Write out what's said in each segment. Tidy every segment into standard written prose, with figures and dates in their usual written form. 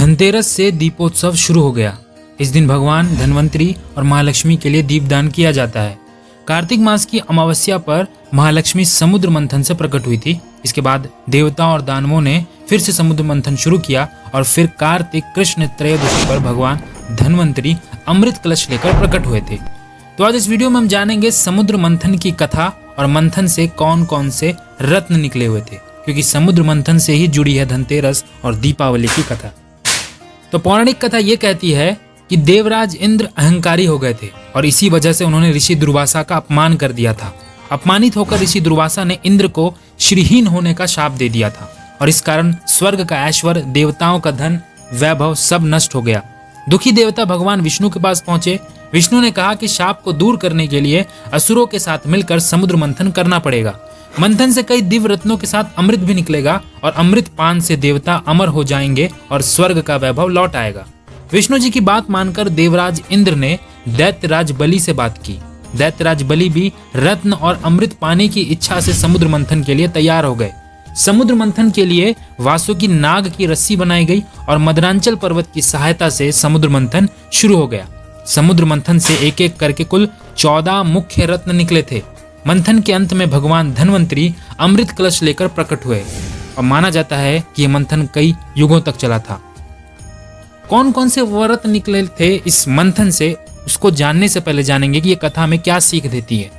धनतेरस से दीपोत्सव शुरू हो गया। इस दिन भगवान धन्वंतरी और महालक्ष्मी के लिए दीपदान किया जाता है। कार्तिक मास की अमावस्या पर महालक्ष्मी समुद्र मंथन से प्रकट हुई थी। इसके बाद देवताओं और दानवों ने फिर से समुद्र मंथन शुरू किया और फिर कार्तिक कृष्ण त्रयोदशी पर भगवान धन्वंतरी अमृत कलश लेकर प्रकट हुए थे। तो आज इस वीडियो में हम जानेंगे समुद्र मंथन की कथा और मंथन से कौन कौन से रत्न निकले हुए थे, क्योंकि समुद्र मंथन से ही जुड़ी है धनतेरस और दीपावली की कथा। तो पौराणिक कथा ये कहती है कि देवराज इंद्र अहंकारी हो गए थे और इसी वजह से उन्होंने ऋषि दुर्वासा का अपमान कर दिया था। अपमानित होकर ऋषि दुर्वासा ने इंद्र को श्रीहीन होने का शाप दे दिया था और इस कारण स्वर्ग का ऐश्वर्य, देवताओं का धन, वैभव सब नष्ट हो गया। दुखी देवता भगवान विष्णु के पास पहुंचे। विष्णु ने कहा कि शाप को दूर करने के लिए असुरों के साथ मिलकर समुद्र मंथन करना पड़ेगा। मंथन से कई दिव्य रत्नों के साथ अमृत भी निकलेगा और अमृत पान से देवता अमर हो जाएंगे और स्वर्ग का वैभव लौट आएगा। विष्णु जी की बात मानकर देवराज इंद्र ने दैत्यराज बलि से बात की। दैत्यराज बलि भी रत्न और अमृत पाने की इच्छा से समुद्र मंथन के लिए तैयार हो गए। समुद्र मंथन के लिए वासुकी नाग की रस्सी बनाई गई और मदरांचल पर्वत की सहायता से समुद्र मंथन शुरू हो गया। समुद्र मंथन से एक एक करके कुल 14 मुख्य रत्न निकले थे। मंथन के अंत में भगवान धन्वंतरी अमृत कलश लेकर प्रकट हुए और माना जाता है कि यह मंथन कई युगों तक चला था। कौन कौन से वो रत्न निकले थे इस मंथन से, उसको जानने से पहले जानेंगे कि ये कथा हमें क्या सीख देती है।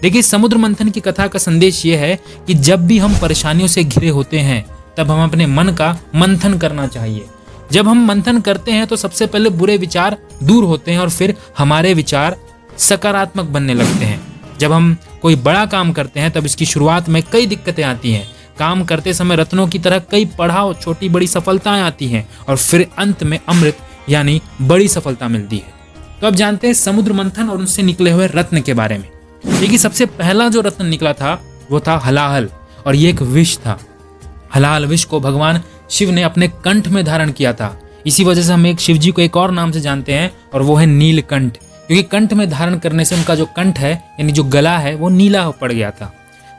देखिए, समुद्र मंथन की कथा का संदेश ये है कि जब भी हम परेशानियों से घिरे होते हैं तब हम अपने मन का मंथन करना चाहिए। जब हम मंथन करते हैं तो सबसे पहले बुरे विचार दूर होते हैं और फिर हमारे विचार सकारात्मक बनने लगते हैं। जब हम कोई बड़ा काम करते हैं तब इसकी शुरुआत में कई दिक्कतें आती हैं। काम करते समय रत्नों की तरह कई पड़ाव, छोटी बड़ी सफलताएं आती हैं और फिर अंत में अमृत यानी बड़ी सफलता मिलती है। तो अब जानते हैं समुद्र मंथन और उनसे निकले हुए रत्न के बारे में। देखिए, सबसे पहला जो रत्न निकला था वो था हलाहल और ये एक विष था। हलाहल विष को भगवान शिव ने अपने कंठ में धारण किया था। इसी वजह से हम एक शिव जी को एक और नाम से जानते हैं और वो है नीलकंठ, क्योंकि कंठ में धारण करने से उनका जो कंठ है यानी जो गला है वो नीला पड़ गया था।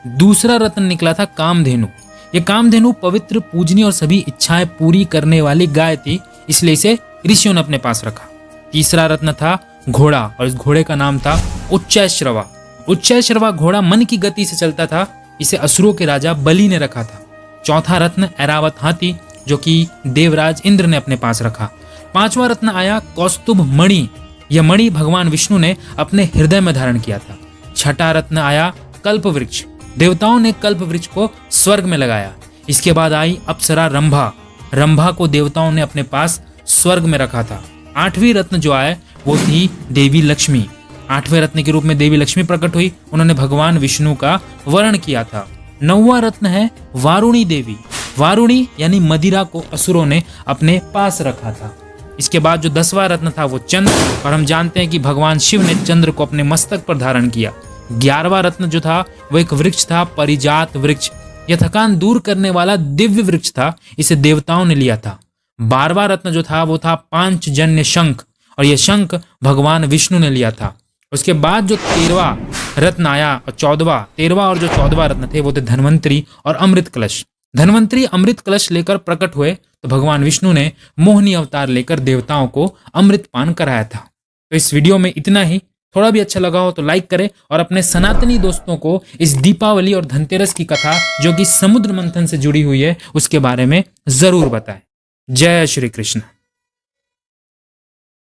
दूसरा रत्न निकला था कामधेनु। ये कामधेनु पवित्र, पूजनीय और सभी इच्छाएं पूरी करने वाली गाय थी, इसलिए इसे ऋषियों ने अपने पास रखा। तीसरा रत्न था घोड़ा और इस घोड़े का नाम था उच्चैश्रवा। उच्चैश्रवा घोड़ा मन की गति से चलता था, इसे असुरों के राजा बलि ने रखा था। चौथा रत्न ऐरावत हाथी, जो कि देवराज इंद्र ने अपने पास रखा। पांचवा रत्न आया कौस्तुभ मणि। यह मणि भगवान विष्णु ने अपने हृदय में धारण किया था। छठा रत्न आया कल्प वृक्ष। देवताओं ने कल्प वृक्ष को स्वर्ग में लगाया। इसके बाद आई अप्सरा रंभा। रंभा को देवताओं ने अपने पास स्वर्ग में रखा था। आठवीं रत्न जो आए वो थी देवी लक्ष्मी। आठवें रत्न के रूप में देवी लक्ष्मी प्रकट हुई। उन्होंने भगवान विष्णु का वर्ण किया था। नौवां रत्न है वारुणी देवी। वारुणी यानी मदिरा को असुरों ने अपने पास रखा था। इसके बाद जो 10वां रत्न था वो चंद्र, और हम जानते हैं कि भगवान शिव ने चंद्र को अपने मस्तक पर धारण किया। 11वां रत्न जो था वो एक वृक्ष था, परिजात वृक्ष। यह थकान दूर करने वाला दिव्य वृक्ष था, इसे देवताओं ने लिया था। 12वां रत्न जो था वो था पांचजन्य शंख, और यह शंख भगवान विष्णु ने लिया था। उसके बाद जो 13वां रत्न आया और 13वां और जो 14वां रत्न थे वो थे धन्वंतरी और अमृत कलश। धन्वंतरी अमृत कलश लेकर प्रकट हुए तो भगवान विष्णु ने मोहिनी अवतार लेकर देवताओं को अमृत पान कराया था। तो इस वीडियो में इतना ही। थोड़ा भी अच्छा लगा हो तो लाइक करें और अपने सनातनी दोस्तों को इस दीपावली और धनतेरस की कथा जो कि समुद्र मंथन से जुड़ी हुई है उसके बारे में जरूर बताएं। जय श्री कृष्ण।